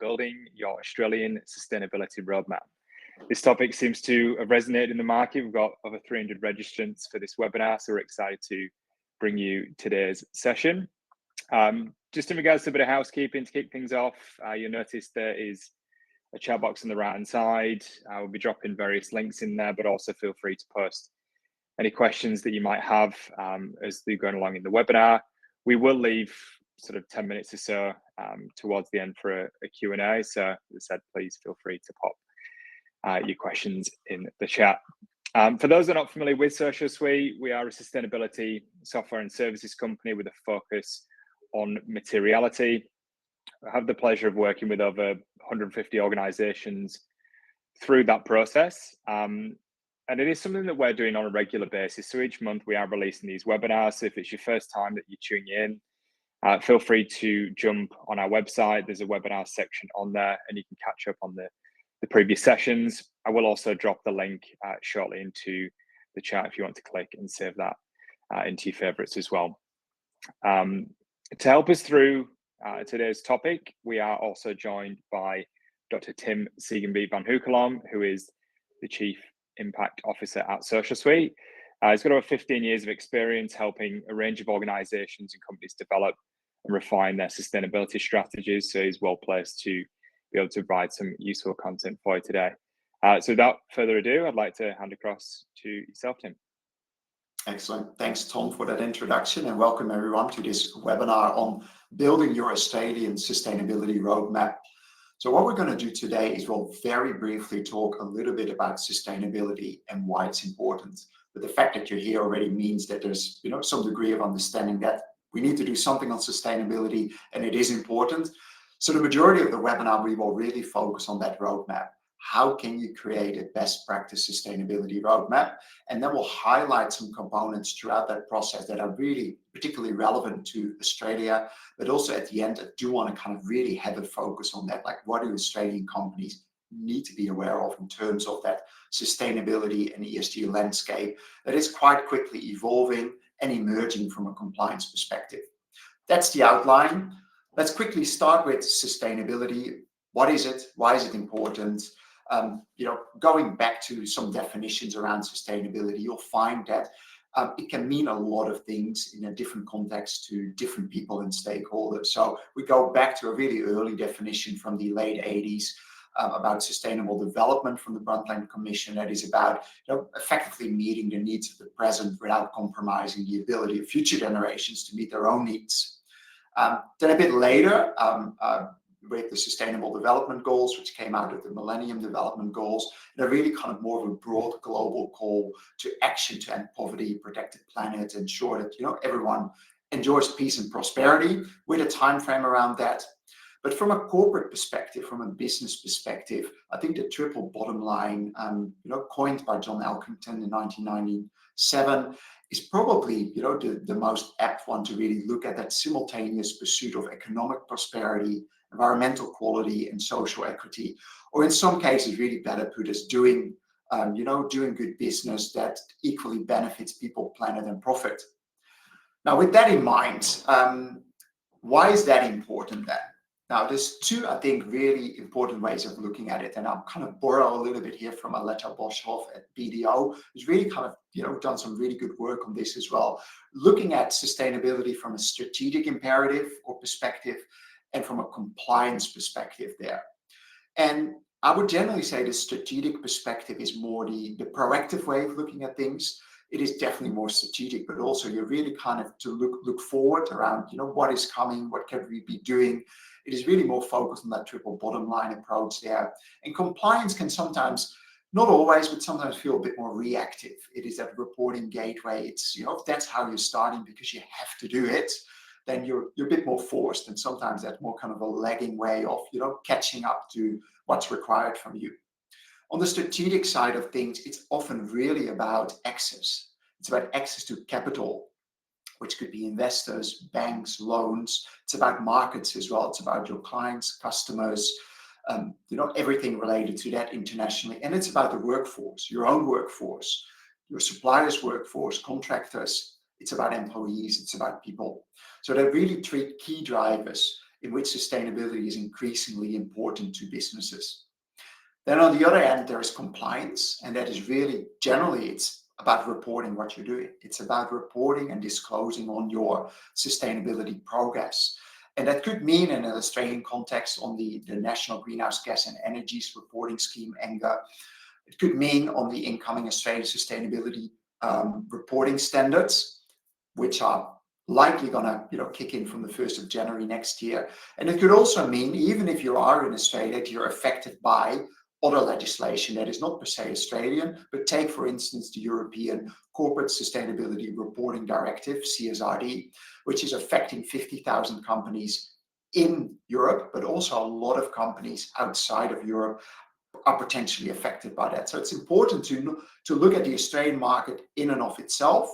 building your Australian sustainability roadmap. This topic seems to have resonated in the market. We've got over 300 registrants for this webinar, so we're excited to bring you today's session. Just in regards to a bit of housekeeping to kick things off, you'll notice there is a chat box on the right hand side. We'll be dropping various links in there, but also feel free to post any questions that you might have as they're going along in the webinar. We will leave sort of 10 minutes or so towards the end for a Q&A. So as I said, please feel free to pop your questions in the chat. For those that are not familiar with Social Suite, we are a sustainability software and services company with a focus on materiality. I have the pleasure of working with over 150 organizations through that process. And it is something that we're doing on a regular basis. So each month we are releasing these webinars. So if it's your first time that you're tuning in, feel free to jump on our website. There's a webinar section on there and you can catch up on the previous sessions. I will also drop the link shortly into the chat if you want to click and save that into your favorites as well. To help us through today's topic, we are also joined by Dr. Tim Siegenbeek van Heukelom, who is the Chief Impact Officer at Social Suite. He's got over 15 years of experience helping a range of organizations and companies develop and refine their sustainability strategies. So he's well placed to be able to provide some useful content for you today. So without further ado, I'd like to hand across to yourself, Tim. Excellent. Thanks, Tom, for that introduction, and welcome everyone to this webinar on building your Australian sustainability roadmap. So what we're going to do today is we'll very briefly talk a little bit about sustainability and why it's important. But the fact that you're here already means that there's some degree of understanding that we need to do something on sustainability and it is important. So the majority of the webinar, we will really focus on that roadmap. How can you create a best practice sustainability roadmap? And then we'll highlight some components throughout that process that are really particularly relevant to Australia, but also at the end, I do want to kind of really have a focus on that, like what do Australian companies need to be aware of in terms of that sustainability and ESG landscape that is quite quickly evolving and emerging from a compliance perspective. That's the outline. Let's quickly start with sustainability. What is it? Why is it important? Going back to some definitions around sustainability, you'll find that it can mean a lot of things in a different context to different people and stakeholders. So we go back to a really early definition from the late 80s about sustainable development from the Brundtland Commission that is about effectively meeting the needs of the present without compromising the ability of future generations to meet their own needs. Then a bit later, with the Sustainable Development Goals, which came out of the Millennium Development Goals, they're really kind of more of a broad global call to action to end poverty, protect the planet, ensure that everyone enjoys peace and prosperity with a time frame around that. But from a corporate perspective, from a business perspective, I think the triple bottom line, coined by John Elkington in 1997, is probably the most apt one to really look at that simultaneous pursuit of economic prosperity, environmental quality, and social equity, or in some cases, really better put as doing good business that equally benefits people, planet, and profit. Now, with that in mind, why is that important then? Now, there's two, I think, really important ways of looking at it, and I'll kind of borrow a little bit here from Aletta Boshoff at BDO, who's really kind of done some really good work on this as well, looking at sustainability from a strategic imperative or perspective and from a compliance perspective there. And I would generally say the strategic perspective is more the proactive way of looking at things. It is definitely more strategic, but also you're really kind of to look forward around, what is coming, what can we be doing. It is really more focused on that triple bottom line approach there. And compliance can sometimes, not always, but sometimes feel a bit more reactive. It is that reporting gateway. It's, if that's how you're starting because you have to do it, then you're a bit more forced. And sometimes that's more kind of a lagging way of, catching up to what's required from you. On the strategic side of things, it's often really about access. It's about access to capital, which could be investors, banks, loans. It's about markets as well. It's about your clients, customers, everything related to that internationally. And it's about the workforce, your own workforce, your suppliers' workforce, contractors. It's about employees. It's about people. So there are really three key drivers in which sustainability is increasingly important to businesses. Then on the other end, there is compliance, and that is really generally it's about reporting what you're doing. It's about reporting and disclosing on your sustainability progress. And that could mean in an Australian context on the National Greenhouse Gas and Energies Reporting Scheme, ENGA. It could mean on the incoming Australian Sustainability Reporting Standards, which are likely going to kick in from the 1st of January next year. And it could also mean, even if you are in Australia, that you're affected by other legislation that is not per se Australian, but take, for instance, the European Corporate Sustainability Reporting Directive, CSRD, which is affecting 50,000 companies in Europe, but also a lot of companies outside of Europe are potentially affected by that. So it's important to look at the Australian market in and of itself,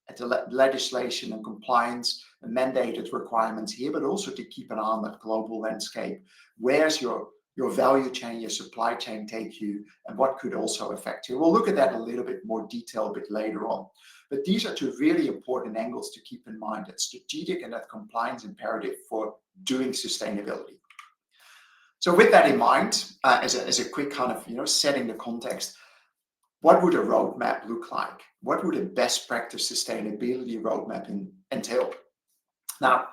at the legislation and compliance and mandated requirements here, but also to keep an eye on that global landscape. Where's your value chain, your supply chain take you, and what could also affect you? We'll look at that a little bit more detail a bit later on. But these are two really important angles to keep in mind, that strategic and that compliance imperative for doing sustainability. So with that in mind, as a quick kind of setting the context, what would a roadmap look like? What would a best practice sustainability roadmap entail? Now,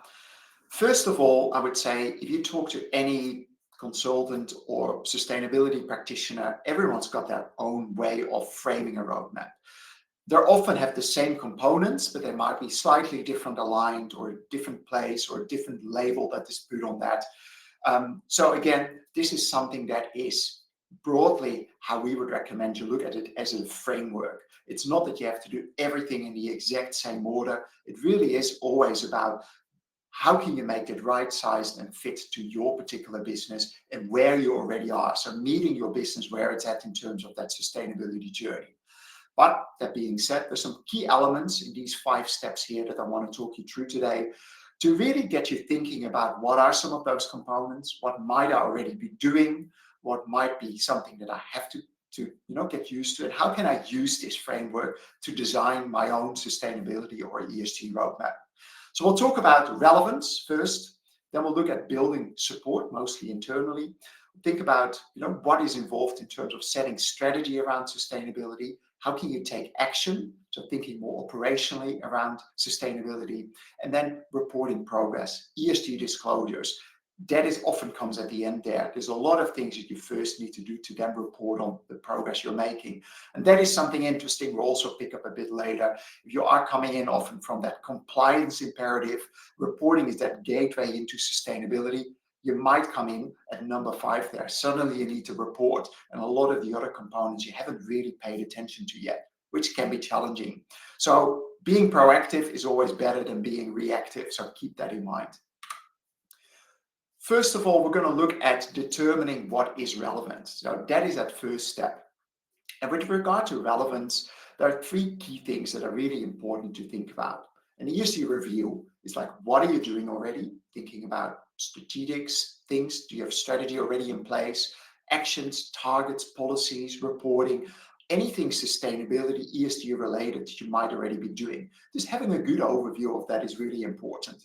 first of all, I would say if you talk to any consultant or sustainability practitioner, everyone's got their own way of framing a roadmap. They often have the same components, but they might be slightly different aligned, or a different place, or a different label that is put on that. So again, this is something that is broadly how we would recommend you look at it as a framework. It's not that you have to do everything in the exact same order. It really is always about how can you make it right-sized and fit to your particular business and where you already are. So meeting your business where it's at in terms of that sustainability journey. But that being said, there's some key elements in these 5 steps here that I want to talk you through today to really get you thinking about what are some of those components, what might I already be doing, what might be something that I have to get used to, and how can I use this framework to design my own sustainability or ESG roadmap. So we'll talk about relevance first, then we'll look at building support, mostly internally. Think about what is involved in terms of setting strategy around sustainability. How can you take action? So thinking more operationally around sustainability, and then reporting progress, ESG disclosures. That is often comes at the end there. There's a lot of things that you first need to do to then report on the progress you're making. And that is something interesting we'll also pick up a bit later. If you are coming in often from that compliance imperative, reporting is that gateway into sustainability. You might come in at number 5 there. Suddenly you need to report, and a lot of the other components you haven't really paid attention to yet, which can be challenging. So being proactive is always better than being reactive. So keep that in mind. First of all, we're going to look at determining what is relevant. So that is that first step. And with regard to relevance, there are 3 key things that are really important to think about. An ESG review is like, what are you doing already? Thinking about strategic things. Do you have strategy already in place? Actions, targets, policies, reporting, anything sustainability, ESG related that you might already be doing. Just having a good overview of that is really important.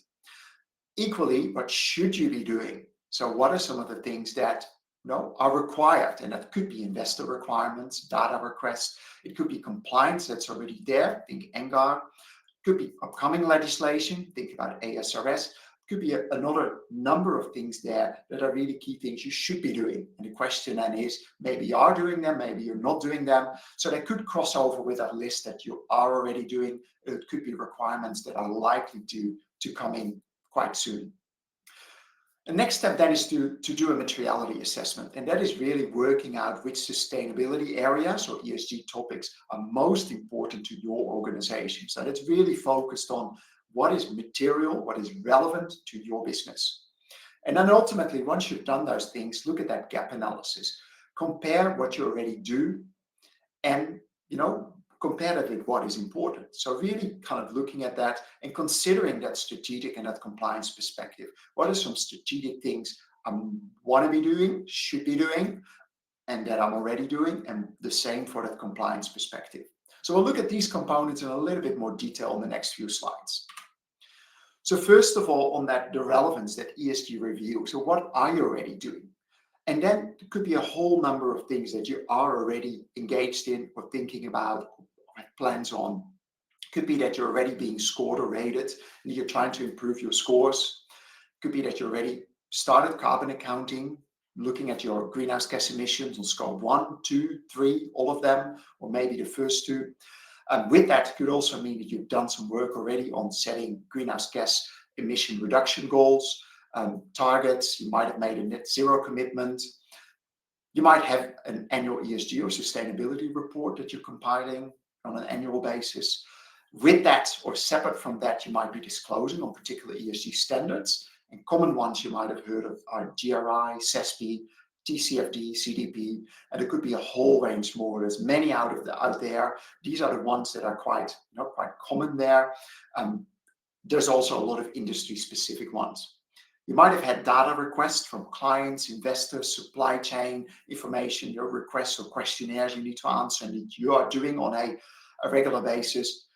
Equally, what should you be doing? So what are some of the things that are required? And that could be investor requirements, data requests. It could be compliance that's already there. Think NGAR. Could be upcoming legislation. Think about ASRS. Could be another number of things there that are really key things you should be doing. And the question then is, maybe you are doing them, maybe you're not doing them. So they could cross over with that list that you are already doing. It could be requirements that are likely to come in quite soon. The next step then is to do a materiality assessment. And that is really working out which sustainability areas or ESG topics are most important to your organization. So that's really focused on what is material, what is relevant to your business. And then ultimately, once you've done those things, look at that gap analysis. Compare what you already do and, compare that with what is important. So really kind of looking at that and considering that strategic and that compliance perspective. What are some strategic things I want to be doing, should be doing, and that I'm already doing, and the same for that compliance perspective. So we'll look at these components in a little bit more detail in the next few slides. So first of all, on that, the relevance, that ESG review. So what are you already doing? And then there could be a whole number of things that you are already engaged in or thinking about or have plans on. Could be that you're already being scored or rated and you're trying to improve your scores. Could be that you already started carbon accounting, looking at your greenhouse gas emissions on scope 1, 2, 3, all of them, or maybe the first two. With that, it could also mean that you've done some work already on setting greenhouse gas emission reduction goals, targets. You might have made a net zero commitment. You might have an annual ESG or sustainability report that you're compiling on an annual basis. With that, or separate from that, you might be disclosing on particular ESG standards. And common ones you might have heard of are GRI, SASB, TCFD, CDP, and there could be a whole range more. There's many out there. These are the ones that are quite common there. There's also a lot of industry-specific ones. You might have had data requests from clients, investors, supply chain information, your requests or questionnaires you need to answer and that you are doing on a regular basis.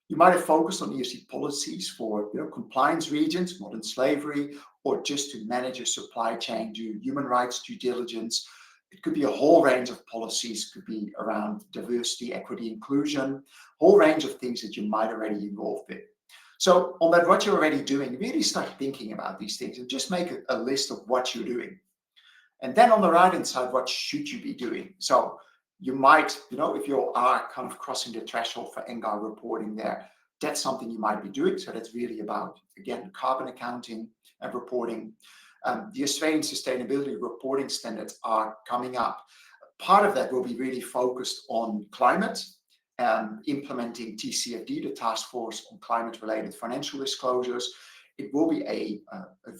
You might have focused on ESG policies for compliance regions, modern slavery, or just to manage your supply chain, do human rights due diligence. It could be a whole range of policies, could be around diversity, equity, inclusion, whole range of things that you might already involved in. So on that, what you're already doing, really start thinking about these things and just make a list of what you're doing. And then on the right-hand side, what should you be doing? So you might, if you are kind of crossing the threshold for NGAR reporting there, that's something you might be doing. So that's really about, again, carbon accounting and reporting. The Australian sustainability reporting standards are coming up. Part of that will be really focused on climate, implementing TCFD, the Task Force on Climate-Related Financial Disclosures. It will be a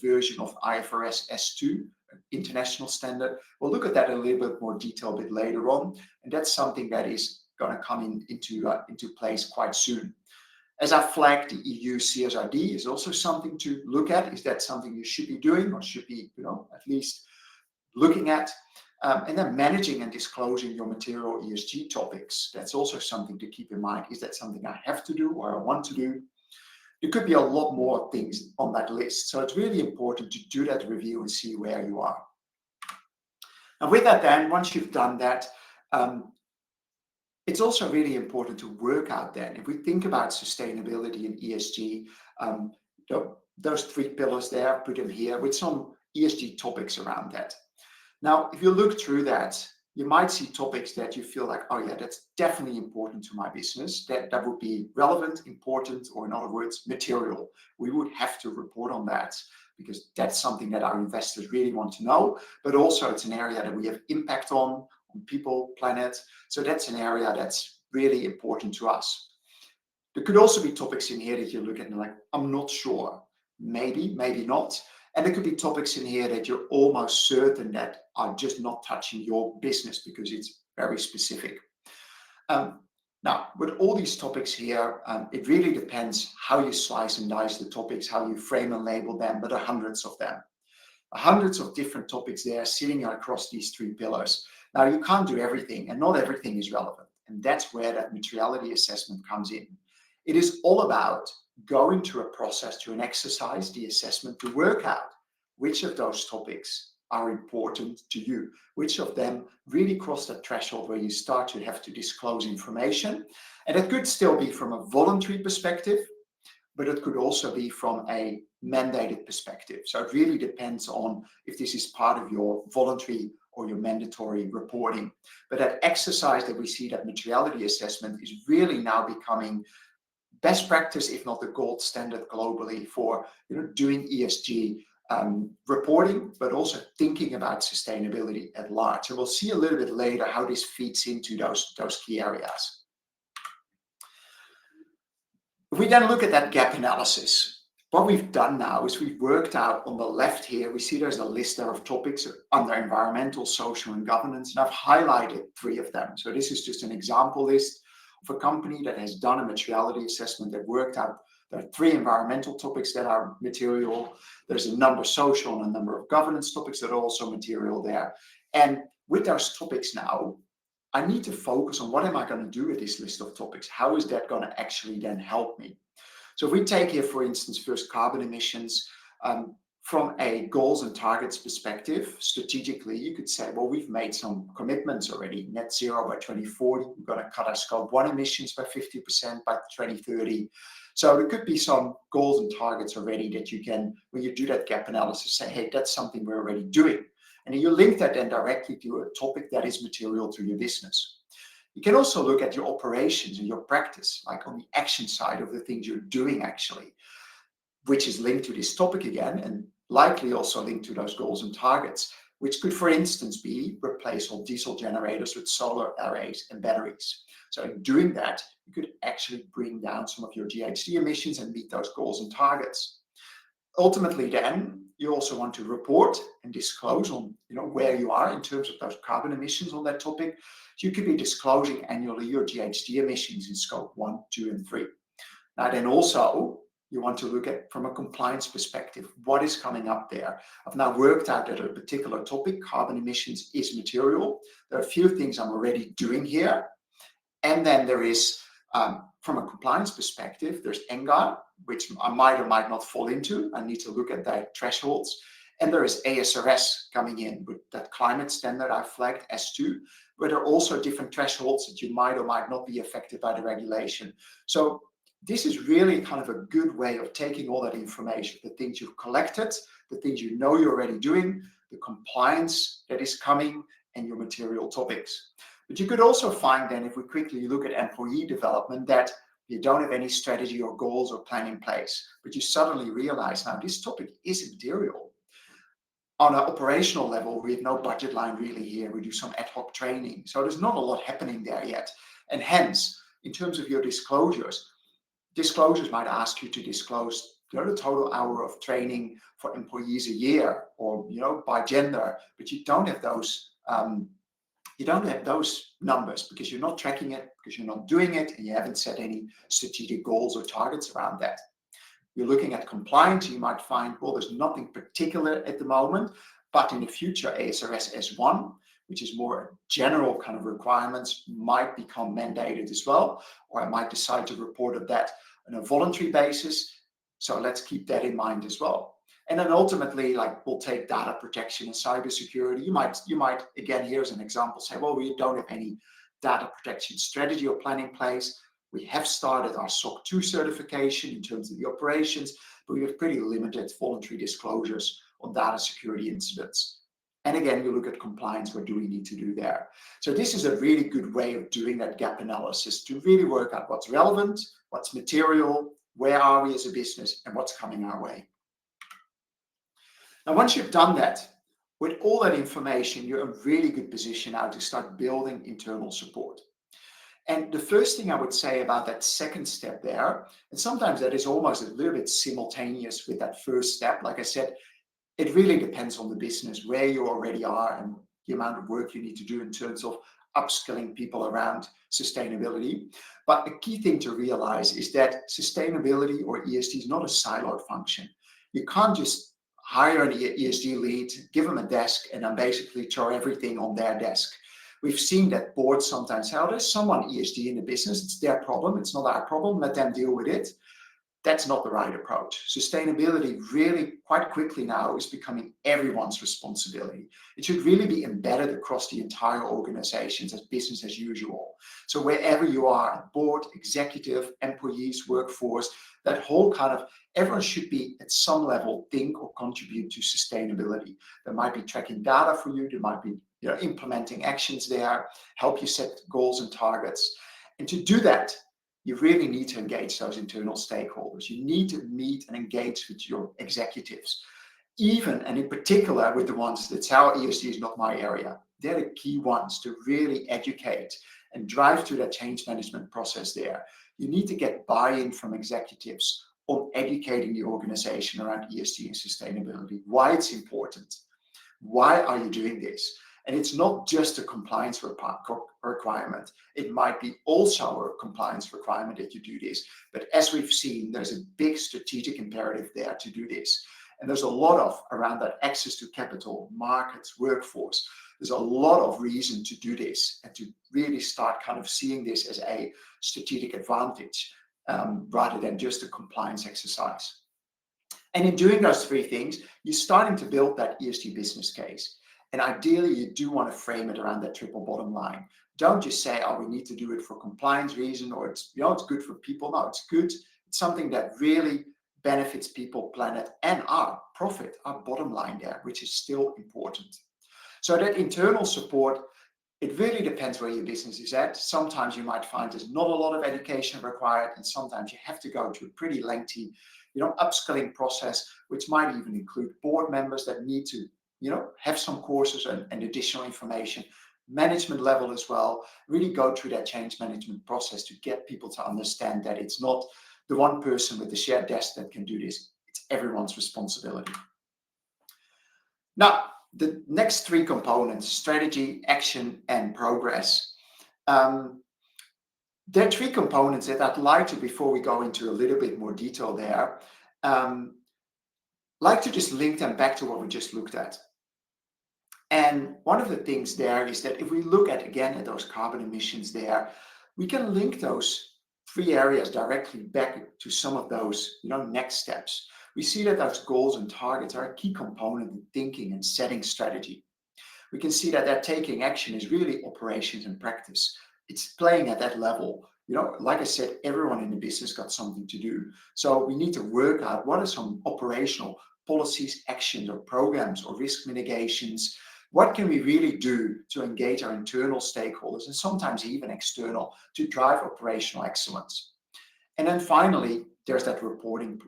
version of IFRS S2, international standard. We'll look at that in a little bit more detail a bit later on, and that's something that is going to come into place quite soon. As I flagged, the EU CSRD is also something to look at. Is that something you should be doing or should be, at least looking at? And then managing and disclosing your material ESG topics. That's also something to keep in mind. Is that something I have to do or I want to do? There could be a lot more things on that list. So it's really important to do that review and see where you are. And with that then, once you've done that, it's also really important to work out then, if we think about sustainability and ESG, those three pillars there, put them here with some ESG topics around that. Now, if you look through that, you might see topics that you feel like, oh yeah, that's definitely important to my business. That would be relevant, important, or in other words, material. We would have to report on that because that's something that our investors really want to know. But also it's an area that we have impact on people, planet. So that's an area that's really important to us. There could also be topics in here that you look at and like, I'm not sure. Maybe, maybe not. And there could be topics in here that you're almost certain that are just not touching your business because it's very specific. Now, with all these topics here, it really depends how you slice and dice the topics, how you frame and label them, but there are hundreds of them. Hundreds of different topics there sitting across these three pillars. Now, you can't do everything, and not everything is relevant. And that's where that materiality assessment comes in. It is all about going through a process, through an exercise, the assessment, to work out which of those topics are important to you, which of them really cross that threshold where you start to have to disclose information. And it could still be from a voluntary perspective, but it could also be from a mandated perspective. So it really depends on if this is part of your voluntary or your mandatory reporting. But that exercise that we see, that materiality assessment, is really now becoming best practice, if not the gold standard globally for doing ESG reporting, but also thinking about sustainability at large. And we'll see a little bit later how this feeds into those key areas. If we then look at that gap analysis, what we've done now is we've worked out on the left here, we see there's a list there of topics under environmental, social, and governance, and I've highlighted 3 of them. So this is just an example list of a company that has done a materiality assessment that worked out there are 3 environmental topics that are material. There's a number of social and a number of governance topics that are also material there. And with those topics now, I need to focus on what am I going to do with this list of topics? How is that going to actually then help me? So if we take here, for instance, first carbon emissions, from a goals and targets perspective, strategically, you could say, well, we've made some commitments already. Net zero by 2040. We're going to cut our scope 1 emissions by 50% by 2030. So there could be some goals and targets already that you can, when you do that gap analysis, say, hey, that's something we're already doing. And then you link that then directly to a topic that is material to your business. You can also look at your operations and your practice, like on the action side of the things you're doing actually, which is linked to this topic again, and likely also linked to those goals and targets, which could, for instance, be replace all diesel generators with solar arrays and batteries. So in doing that, you could actually bring down some of your GHG emissions and meet those goals and targets. Ultimately, then, you also want to report and disclose on where you are in terms of those carbon emissions on that topic. So you could be disclosing annually your GHG emissions in scope 1, 2, and 3. Now, then also, you want to look at, from a compliance perspective, what is coming up there. I've now worked out that a particular topic, carbon emissions, is material. There are a few things I'm already doing here. And then there is, from a compliance perspective, there's NGAR, which I might or might not fall into. I need to look at their thresholds. And there is ASRS coming in with that climate standard I flagged, S2, where there are also different thresholds that you might or might not be affected by the regulation. So this is really kind of a good way of taking all that information, the things you've collected, the things you're already doing, the compliance that is coming, and your material topics. But you could also find then, if we quickly look at employee development, that you don't have any strategy or goals or plan in place, but you suddenly realize now this topic is material. On an operational level, we have no budget line really here. We do some ad hoc training. So there's not a lot happening there yet. And hence, in terms of your disclosures might ask you to disclose the total hour of training for employees a year, or by gender, but you don't have those numbers because you're not tracking it, because you're not doing it, and you haven't set any strategic goals or targets around that. You're looking at compliance, you might find, well, there's nothing particular at the moment, but in the future, ASRS S1, which is more general kind of requirements, might become mandated as well, or I might decide to report on that on a voluntary basis. So let's keep that in mind as well. And then ultimately, like, we'll take data protection and cybersecurity. You might again, here's an example, say, well, we don't have any data protection strategy or plan in place. We have started our SOC 2 certification in terms of the operations, but we have pretty limited voluntary disclosures on data security incidents. And again, you look at compliance, what do we need to do there? So this is a really good way of doing that gap analysis to really work out what's relevant, what's material, where are we as a business, and what's coming our way. Now, once you've done that, with all that information, you're in a really good position now to start building internal support. And the first thing I would say about that second step there, and sometimes that is almost a little bit simultaneous with that first step, like I said, it really depends on the business, where you already are and the amount of work you need to do in terms of upskilling people around sustainability. But the key thing to realize is that sustainability or ESG is not a siloed function. You can't just hire an ESG lead, give them a desk, and then basically throw everything on their desk. We've seen that boards sometimes say, oh, there's someone ESG in the business, it's their problem, it's not our problem, let them deal with it. That's not the right approach. Sustainability really quite quickly now is becoming everyone's responsibility. It should really be embedded across the entire organizations as business as usual. So wherever you are, board, executive, employees, workforce, that whole kind of, everyone should be at some level think or contribute to sustainability. There might be tracking data for you, there might be implementing actions there, help you set goals and targets. And to do that, you really need to engage those internal stakeholders. You need to meet and engage with your executives, even and in particular with the ones that say, oh, ESG is not my area. They're the key ones to really educate and drive through that change management process there. You need to get buy-in from executives on educating the organization around ESG and sustainability, why it's important, why are you doing this? And it's not just a compliance requirement. It might be also a compliance requirement that you do this. But as we've seen, there's a big strategic imperative there to do this. And there's a lot of around that access to capital, markets, workforce. There's a lot of reason to do this and to really start kind of seeing this as a strategic advantage rather than just a compliance exercise. And in doing those three things, you're starting to build that ESG business case. And ideally, you do want to frame it around that triple bottom line. Don't just say, oh, we need to do it for compliance reason, or it's good for people. No, it's good. It's something that really benefits people, planet, and our profit, our bottom line there, which is still important. So that internal support, it really depends where your business is at. Sometimes you might find there's not a lot of education required, and sometimes you have to go to a pretty lengthy, upskilling process, which might even include board members that need to, have some courses and additional information. Management level as well, really go through that change management process to get people to understand that it's not the one person with the shared desk that can do this. It's everyone's responsibility. Now, the next three components, strategy, action, and progress. There are three components that I'd like to, before we go into a little bit more detail there, like to just link them back to what we just looked at. And one of the things there is that if we look at those carbon emissions there, we can link those three areas directly back to some of those, next steps. We see that those goals and targets are a key component in thinking and setting strategy. We can see that taking action is really operations and practice. It's playing at that level. Like I said, everyone in the business got something to do. So we need to work out what are some operational policies, actions, or programs, or risk mitigations. What can we really do to engage our internal stakeholders and sometimes even external to drive operational excellence? And then finally, there's that reporting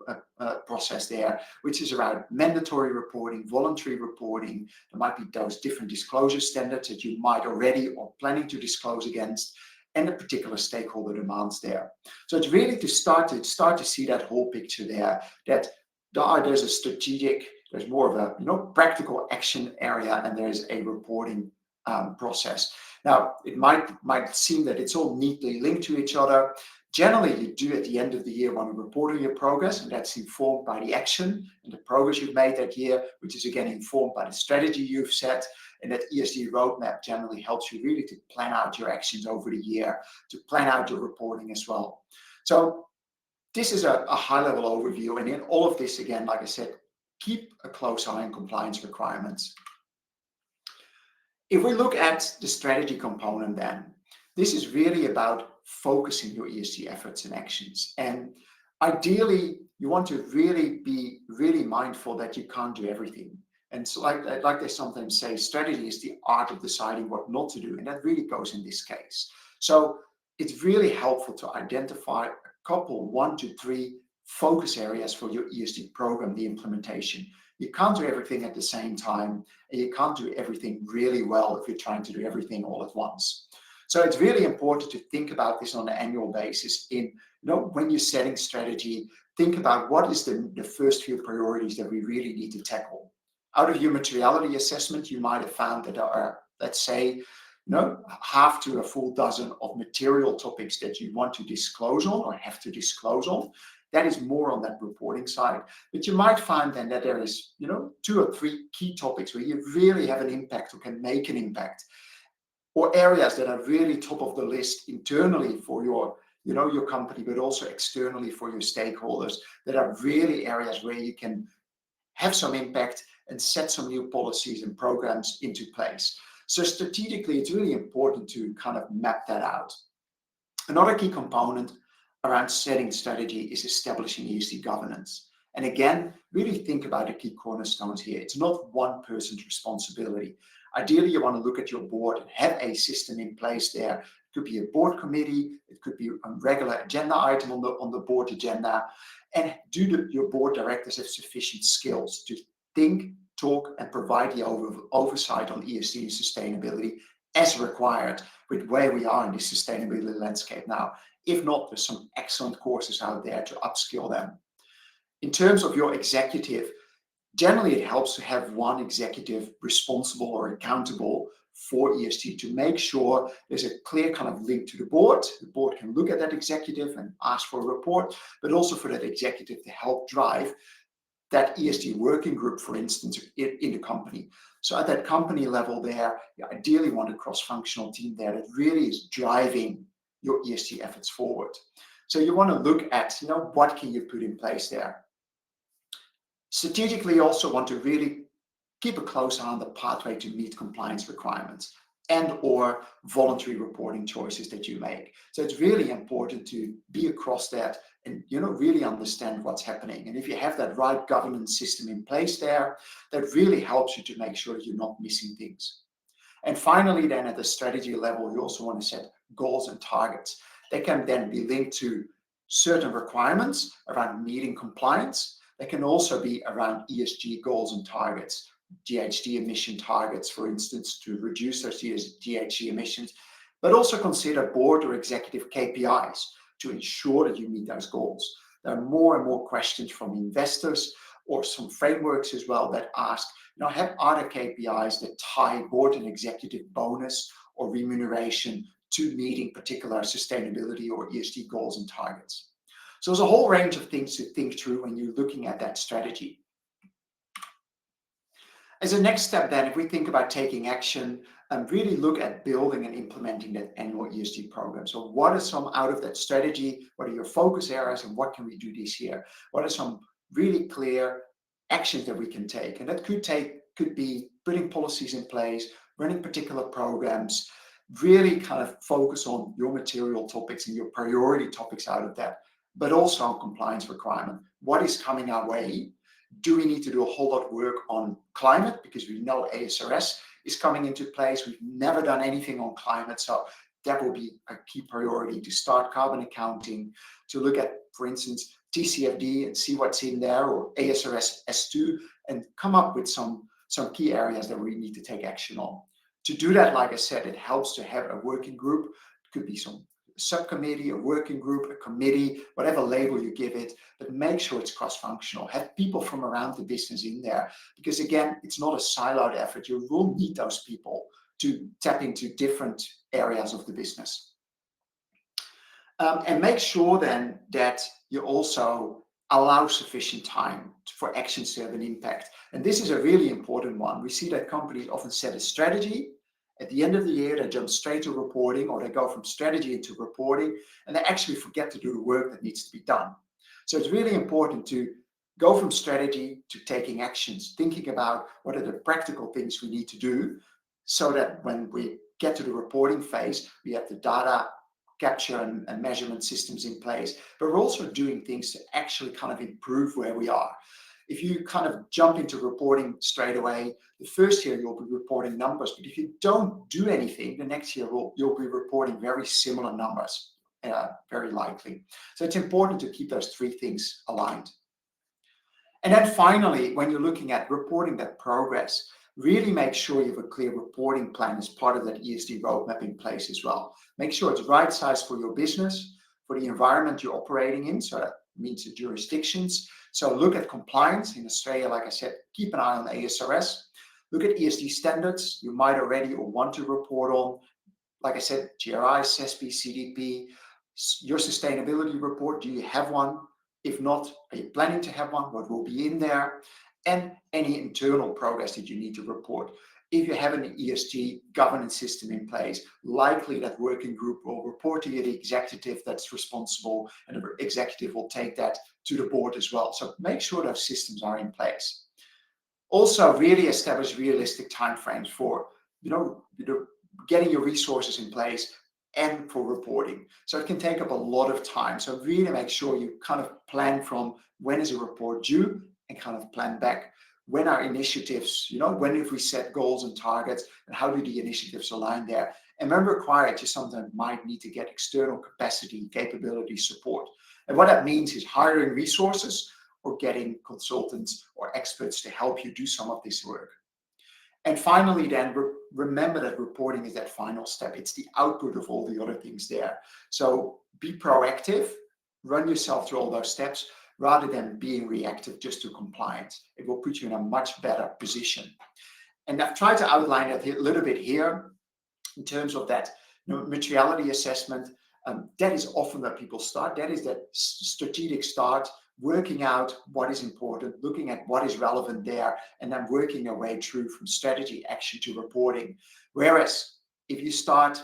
process there, which is around mandatory reporting, voluntary reporting. There might be those different disclosure standards that you might already or planning to disclose against, and the particular stakeholder demands there. So it's really to start to see that whole picture there, that there's a strategic, there's more of a practical action area, and there's a reporting process. Now, it might seem that it's all neatly linked to each other. Generally, you do at the end of the year want to report on your progress, and that's informed by the action and the progress you've made that year, which is again informed by the strategy you've set. And that ESG roadmap generally helps you really to plan out your actions over the year, to plan out your reporting as well. So this is a high-level overview. And in all of this, again, like I said, keep a close eye on compliance requirements. If we look at the strategy component then, this is really about focusing your ESG efforts and actions. And ideally, you want to really be mindful that you can't do everything. And so like they sometimes say, strategy is the art of deciding what not to do. And that really goes in this case. So it's really helpful to identify a couple, 1 to 3 focus areas for your ESG program, the implementation. You can't do everything at the same time, and you can't do everything really well if you're trying to do everything all at once. So it's really important to think about this on an annual basis. When you're setting strategy, think about what is the first few priorities that we really need to tackle. Out of your materiality assessment, you might have found that there are, let's say, half to a full dozen of material topics that you want to disclose on or have to disclose on. That is more on that reporting side. But you might find then that there is, 2 or 3 key topics where you really have an impact or can make an impact, or areas that are really top of the list internally for your company, but also externally for your stakeholders, that are really areas where you can have some impact and set some new policies and programs into place. So strategically, it's really important to kind of map that out. Another key component around setting strategy is establishing ESG governance. And again, really think about the key cornerstones here. It's not one person's responsibility. Ideally, you want to look at your board and have a system in place there. It could be a board committee. It could be a regular agenda item on the board agenda. And do your board directors have sufficient skills to think, talk, and provide the oversight on ESG and sustainability as required with where we are in this sustainability landscape now? If not, there's some excellent courses out there to upskill them. In terms of your executive, generally it helps to have one executive responsible or accountable for ESG to make sure there's a clear kind of link to the board. The board can look at that executive and ask for a report, but also for that executive to help drive that ESG working group, for instance, in the company. So at that company level there, you ideally want a cross-functional team there that really is driving your ESG efforts forward. So you want to look at, what can you put in place there. Strategically, you also want to really keep a close eye on the pathway to meet compliance requirements and or voluntary reporting choices that you make. So it's really important to be across that and really understand what's happening. And if you have that right governance system in place there, that really helps you to make sure that you're not missing things. And finally, then at the strategy level, you also want to set goals and targets. They can then be linked to certain requirements around meeting compliance. They can also be around ESG goals and targets, GHG emission targets, for instance, to reduce those GHG emissions, but also consider board or executive KPIs to ensure that you meet those goals. There are more and more questions from investors or some frameworks as well that ask, are there KPIs that tie board and executive bonus or remuneration to meeting particular sustainability or ESG goals and targets? So there's a whole range of things to think through when you're looking at that strategy. As a next step then, if we think about taking action and really look at building and implementing that annual ESG program. So what are some out of that strategy? What are your focus areas and what can we do this year? What are some really clear actions that we can take? And that could be putting policies in place, running particular programs, really kind of focus on your material topics and your priority topics out of that, but also on compliance requirement. What is coming our way? Do we need to do a whole lot of work on climate? Because we know ASRS is coming into place. We've never done anything on climate. So that will be a key priority to start carbon accounting, to look at, for instance, TCFD and see what's in there, or ASRS S2, and come up with some key areas that we need to take action on. To do that, like I said, it helps to have a working group. It could be some subcommittee, a working group, a committee, whatever label you give it, but make sure it's cross-functional. Have people from around the business in there, because again, it's not a siloed effort. You will need those people to tap into different areas of the business. And make sure then that you also allow sufficient time for actions to have an impact. And this is a really important one. We see that companies often set a strategy. At the end of the year, they jump straight to reporting, or they go from strategy into reporting, and they actually forget to do the work that needs to be done. So it's really important to go from strategy to taking actions, thinking about what are the practical things we need to do so that when we get to the reporting phase, we have the data capture and measurement systems in place, but we're also doing things to actually kind of improve where we are. If you kind of jump into reporting straight away, the first year you'll be reporting numbers, but if you don't do anything, the next year you'll be reporting very similar numbers, very likely. So it's important to keep those three things aligned. And then finally, when you're looking at reporting that progress, really make sure you have a clear reporting plan as part of that ESG roadmap in place as well. Make sure it's right size for your business, for the environment you're operating in, so that means the jurisdictions. So look at compliance in Australia, like I said, keep an eye on ASRS. Look at ESG standards you might already or want to report on. Like I said, GRI, SASB, CDP, your sustainability report, do you have one? If not, are you planning to have one? What will be in there? And any internal progress that you need to report. If you have an ESG governance system in place, likely that working group will report to you the executive that's responsible, and the executive will take that to the board as well. So make sure those systems are in place. Also, really establish realistic timeframes for getting your resources in place and for reporting. So it can take up a lot of time. So really make sure you kind of plan from when is a report due and kind of plan back. When are initiatives, when have we set goals and targets, and how do the initiatives align there? And when required, you sometimes might need to get external capacity, capability, support. And what that means is hiring resources or getting consultants or experts to help you do some of this work. And finally, then remember that reporting is that final step. It's the output of all the other things there. So be proactive, run yourself through all those steps, rather than being reactive just to compliance. It will put you in a much better position. And I've tried to outline that a little bit here in terms of that materiality assessment. That is often where people start. That is that strategic start, working out what is important, looking at what is relevant there, and then working your way through from strategy, action to reporting. Whereas if you start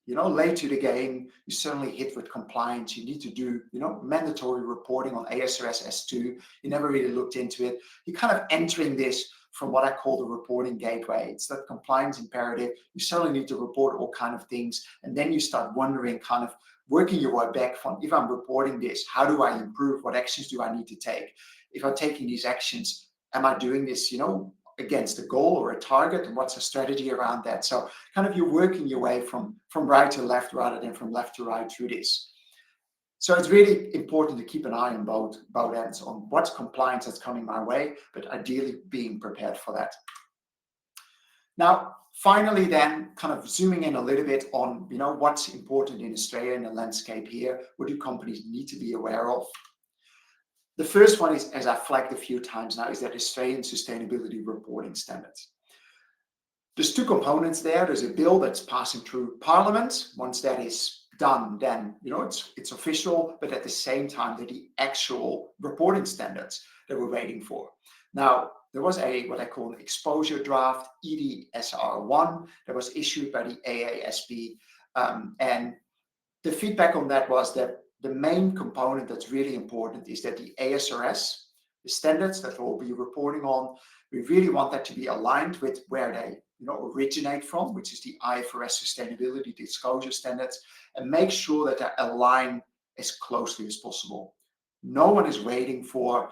late to the game, you suddenly hit with compliance. You need to do, mandatory reporting on ASRS S2. You never really looked into it. You're kind of entering this from what I call the reporting gateway. It's that compliance imperative. You suddenly need to report all kind of things. And then you start wondering, kind of working your way back from, if I'm reporting this, how do I improve? What actions do I need to take? If I'm taking these actions, am I doing this, against a goal or a target, and what's a strategy around that? So kind of you're working your way from right to left rather than from left to right through this. So it's really important to keep an eye on both ends on what's compliance that's coming my way, but ideally being prepared for that. Now, finally, then kind of zooming in a little bit on, what's important in Australia in the landscape here. What do companies need to be aware of? The first one is, as I flagged a few times now, is that Australian sustainability reporting standards. There's two components there. There's a bill that's passing through Parliament. Once that is done, then it's official. But at the same time, they're the actual reporting standards that we're waiting for. Now, there was what I call an exposure draft, EDSR1, that was issued by the AASB, and the feedback on that was that the main component that's really important is that the ASRS, the standards that we'll be reporting on, we really want that to be aligned with where they originate from, which is the IFRS Sustainability Disclosure Standards, and make sure that they align as closely as possible. No one is waiting for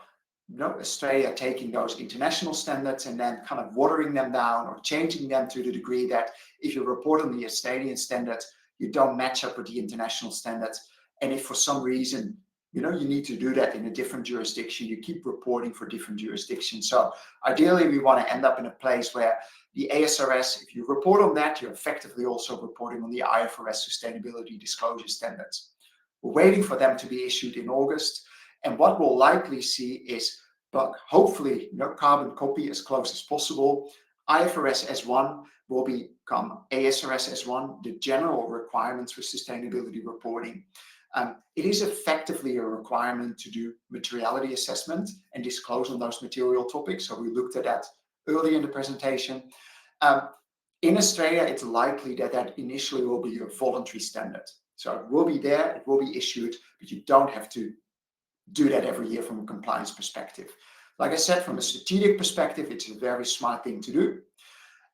Australia taking those international standards and then kind of watering them down or changing them to the degree that if you report on the Australian standards, you don't match up with the international standards. And if for some reason, you need to do that in a different jurisdiction, you keep reporting for different jurisdictions. So ideally, we want to end up in a place where the ASRS, if you report on that, you're effectively also reporting on the IFRS Sustainability Disclosure Standards. We're waiting for them to be issued in August. And what we'll likely see is, but hopefully, carbon copy as close as possible. IFRS S1 will become ASRS S1, the general requirements for sustainability reporting. It is effectively a requirement to do materiality assessment and disclose on those material topics. So we looked at that early in the presentation. In Australia, it's likely that initially will be a voluntary standard. So it will be there, it will be issued, but you don't have to do that every year from a compliance perspective. Like I said, from a strategic perspective, it's a very smart thing to do.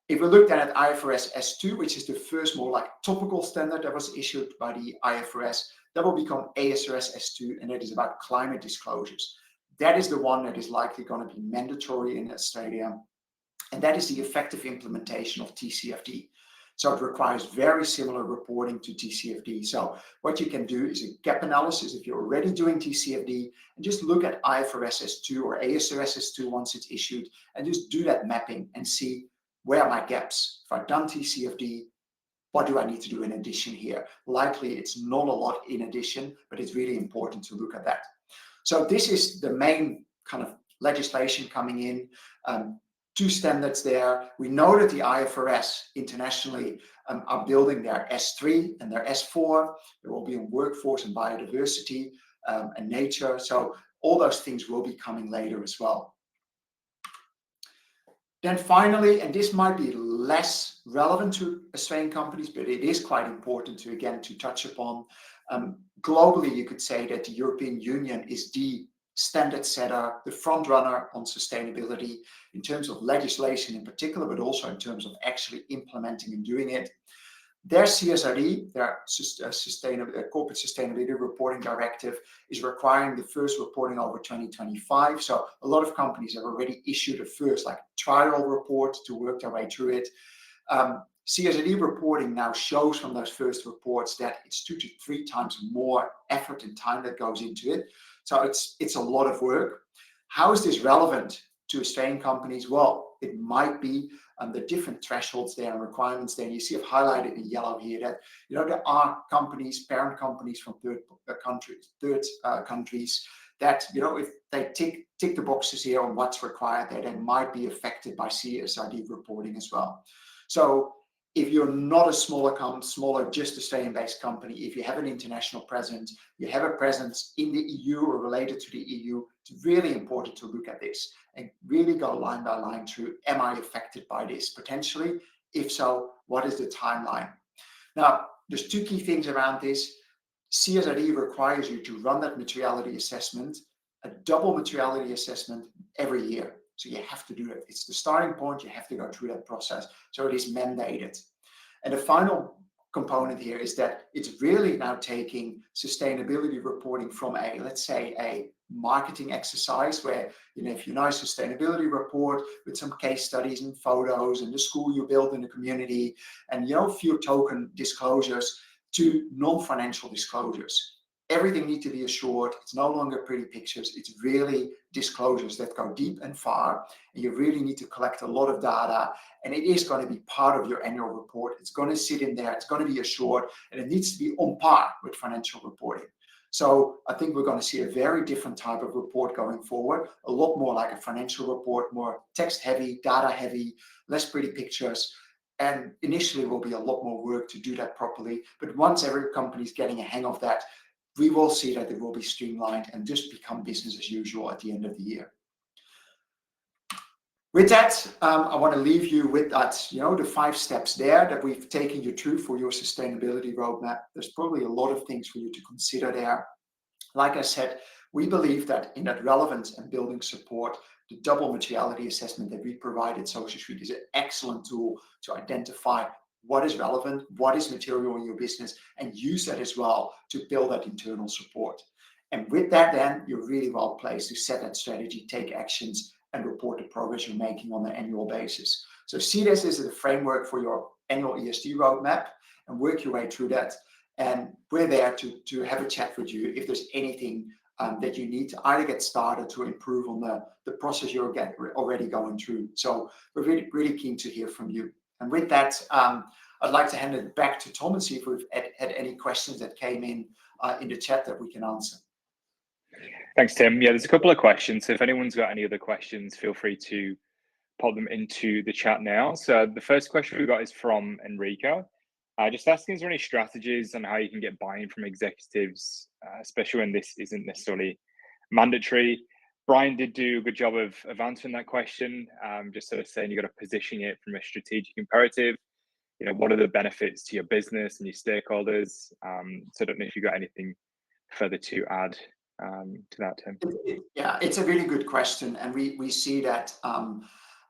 If we looked at IFRS S2, which is the first more like topical standard that was issued by the IFRS, that will become ASRS S2, and it is about climate disclosures. That is the one that is likely going to be mandatory in Australia, and that is the effective implementation of TCFD. So it requires very similar reporting to TCFD. So what you can do is a gap analysis if you're already doing TCFD, and just look at IFRS S2 or ASRS S2 once it's issued, and just do that mapping and see where are my gaps. If I've done TCFD, what do I need to do in addition here? Likely it's not a lot in addition, but it's really important to look at that. So this is the main kind of legislation coming in. Two standards there. We know that the IFRS internationally are building their S3 and their S4. There will be on workforce and biodiversity and nature. So all those things will be coming later as well. Then finally, and this might be less relevant to Australian companies, but it is quite important to touch upon. Globally, you could say that the European Union is the standard setter, the front runner on sustainability in terms of legislation in particular, but also in terms of actually implementing and doing it. Their CSRD, their Corporate Sustainability Reporting Directive, is requiring the first reporting over 2025. So a lot of companies have already issued a first trial report to work their way through it. CSRD reporting now shows from those first reports that it's 2 to 3 times more effort and time that goes into it. So it's a lot of work. How is this relevant to Australian companies? Well, it might be the different thresholds there and requirements there. You see I've highlighted in yellow here that there are companies, parent companies from third countries that if they tick the boxes here on what's required there, they might be affected by CSRD reporting as well. So if you're not a smaller, just Australian-based company, if you have an international presence, you have a presence in the EU or related to the EU, it's really important to look at this and really go line by line through, am I affected by this potentially? If so, what is the timeline? Now, there's two key things around this. CSRD requires you to run that materiality assessment, a double materiality assessment every year. So you have to do that. It's the starting point. You have to go through that process. So it is mandated. And the final component here is that it's really now taking sustainability reporting from let's say a marketing exercise where, if you know, a sustainability report with some case studies and photos and the school you build in the community and, a few token disclosures to non-financial disclosures. Everything needs to be assured. It's no longer pretty pictures. It's really disclosures that go deep and far. And you really need to collect a lot of data. And it is going to be part of your annual report. It's going to sit in there. It's going to be assured. And it needs to be on par with financial reporting. So I think we're going to see a very different type of report going forward. A lot more like a financial report, more text heavy, data heavy, less pretty pictures. And initially will be a lot more work to do that properly. But once every company is getting a hang of that, we will see that it will be streamlined and just become business as usual at the end of the year. With that, I want to leave you with that, the 5 steps there that we've taken you through for your sustainability roadmap. There's probably a lot of things for you to consider there. Like I said, we believe that in that relevance and building support, the double materiality assessment that we provide at Social Suite is an excellent tool to identify what is relevant, what is material in your business, and use that as well to build that internal support. And with that, then you're really well placed to set that strategy, take actions, and report the progress you're making on an annual basis. So see this as a framework for your annual ESG roadmap and work your way through that. And we're there to have a chat with you if there's anything that you need to either get started to improve on the process you're already going through. So we're really, really keen to hear from you. And with that, I'd like to hand it back to Tom and see if we've had any questions that came in the chat that we can answer. Thanks, Tim. Yeah, there's a couple of questions. So if anyone's got any other questions, feel free to pop them into the chat now. So the first question we got is from Enrico. Just asking, is there any strategies on how you can get buy-in from executives, especially when this isn't necessarily mandatory? Brian did do a good job of answering that question, just sort of saying you've got to position it from a strategic imperative. What are the benefits to your business and your stakeholders? So I don't know if you've got anything further to add to that, Tim. Yeah, it's a really good question. And we see that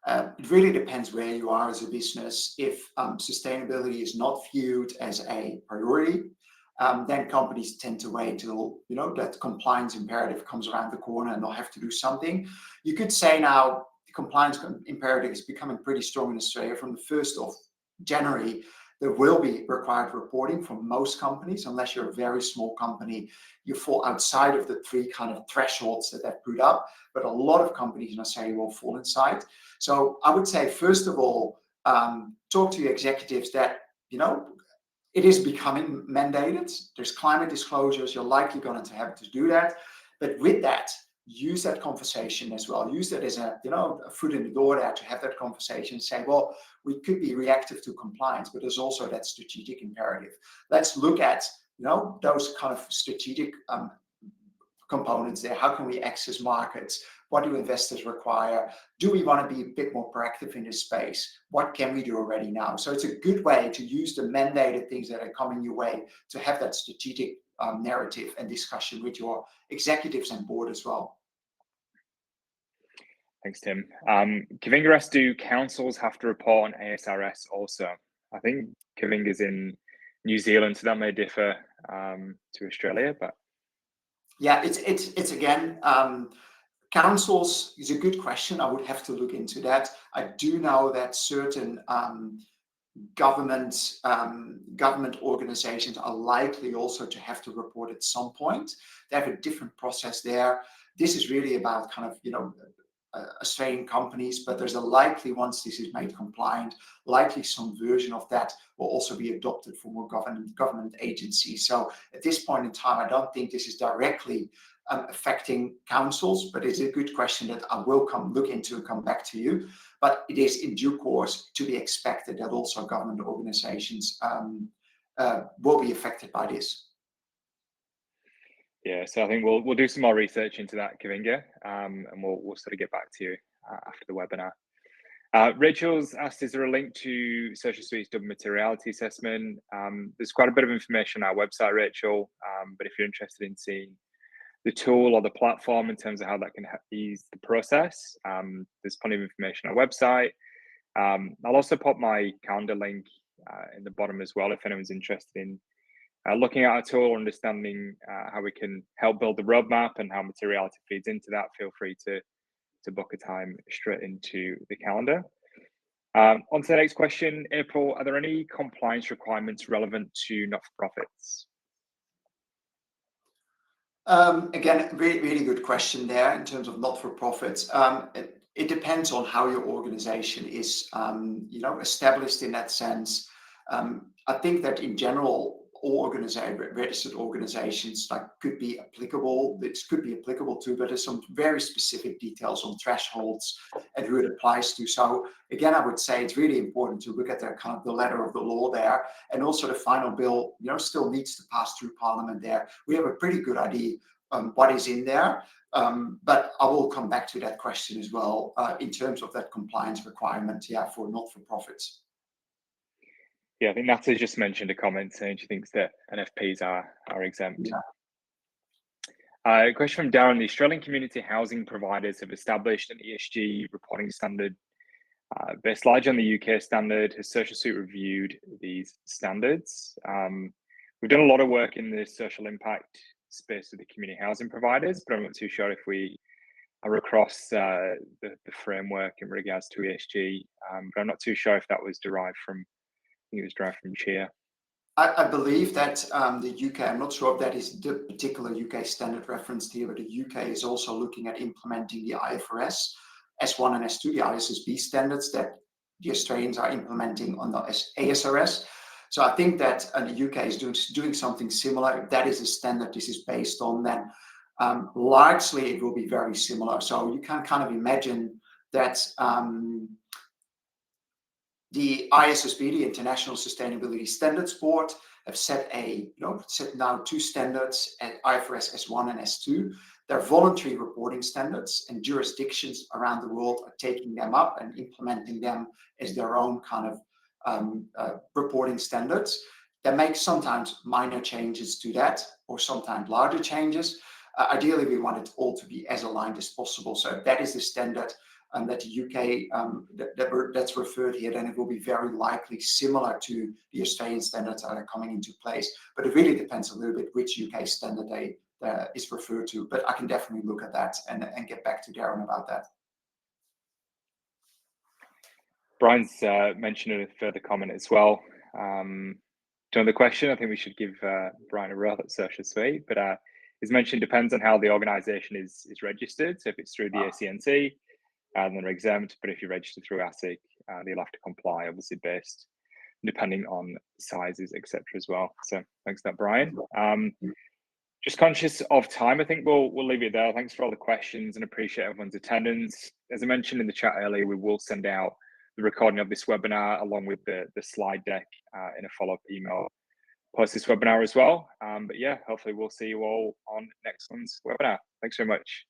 it really depends where you are as a business. If sustainability is not viewed as a priority, then companies tend to wait till that compliance imperative comes around the corner and they'll have to do something. You could say now the compliance imperative is becoming pretty strong in Australia. From the 1st of January, there will be required reporting from most companies. Unless you're a very small company, you fall outside of the 3 kind of thresholds that they've put up. But a lot of companies in Australia will fall inside. So I would say, first of all, talk to your executives that, it is becoming mandated. There's climate disclosures. You're likely going to have to do that. But with that, use that conversation as well. Use that as a foot in the door there to have that conversation. Say, well, we could be reactive to compliance, but there's also that strategic imperative. Let's look at those kind of strategic components there. How can we access markets? What do investors require? Do we want to be a bit more proactive in this space? What can we do already now? So it's a good way to use the mandated things that are coming your way to have that strategic narrative and discussion with your executives and board as well. Thanks, Tim. Kavinga asks, do councils have to report on ASRS also? I think Kavinga's in New Zealand, so that may differ to Australia, but yeah, it's again, councils is a good question. I would have to look into that. I do know that certain government organizations are likely also to have to report at some point. They have a different process there. This is really about kind of Australian companies, but there's a likely, once this is made compliant, likely some version of that will also be adopted for more government agencies. So at this point in time, I don't think this is directly affecting councils, but it's a good question that I will look into and come back to you. But it is in due course to be expected that also government organizations will be affected by this. Yeah, so I think we'll do some more research into that, Kavinga, and we'll sort of get back to you after the webinar. Rachel's asked, is there a link to Social Suite's double materiality assessment? There's quite a bit of information on our website, Rachel, but if you're interested in seeing the tool or the platform in terms of how that can ease the process, there's plenty of information on our website. I'll also pop my calendar link in the bottom as well if anyone's interested in looking at our tool, understanding how we can help build the roadmap and how materiality feeds into that. Feel free to book a time straight into the calendar. On to the next question, April, are there any compliance requirements relevant to not-for-profits? Again, really good question there in terms of not-for-profits. It depends on how your organization is, established in that sense. I think that in general, all registered organizations could be applicable. This could be applicable to, but there's some very specific details on thresholds and who it applies to. So again, I would say it's really important to look at the letter of the law there, and also the final bill, still needs to pass through Parliament there. We have a pretty good idea what is in there, but I will come back to that question as well in terms of that compliance requirement, for not-for-profits. Yeah, I think Natalie just mentioned a comment saying she thinks that NFPs are exempt. A question from Darren: the Australian community housing providers have established an ESG reporting standard based largely on the UK standard. Has Social Suite reviewed these standards? We've done a lot of work in the social impact space with the community housing providers, but I'm not too sure if we are across the framework in regards to ESG. But I'm not too sure if that was derived from, I think it was derived from CHEER. I believe that the UK, I'm not sure if that is the particular UK standard referenced here, but the UK is also looking at implementing the IFRS S1 and S2, the ISSB standards that the Australians are implementing on the ASRS. So I think that the UK is doing something similar. If that is a standard this is based on, then largely it will be very similar. So you can kind of imagine that the ISSB, the International Sustainability Standards Board, have set now two standards at IFRS S1 and S2. They're voluntary reporting standards, and jurisdictions around the world are taking them up and implementing them as their own kind of reporting standards. They make sometimes minor changes to that, or sometimes larger changes. Ideally, we want it all to be as aligned as possible. So if that is the standard that the UK that's referred here, then it will be very likely similar to the Australian standards that are coming into place. But it really depends a little bit which UK standard is referred to. But I can definitely look at that and get back to Darren about that. Brian's mentioned a further comment as well. To the question, I think we should give Brian a role at Social Suite, but he's mentioned depends on how the organisation is registered. So if it's through the ACNC, then they're exempt. But if you register through ASIC, you'll have to comply, obviously based depending on sizes, etc. as well. So thanks for that, Brian. Just conscious of time, I think we'll leave it there. Thanks for all the questions and appreciate everyone's attendance. As I mentioned in the chat earlier, we will send out the recording of this webinar along with the slide deck in a follow-up email post this webinar as well. But yeah, hopefully we'll see you all on next month's webinar. Thanks very much.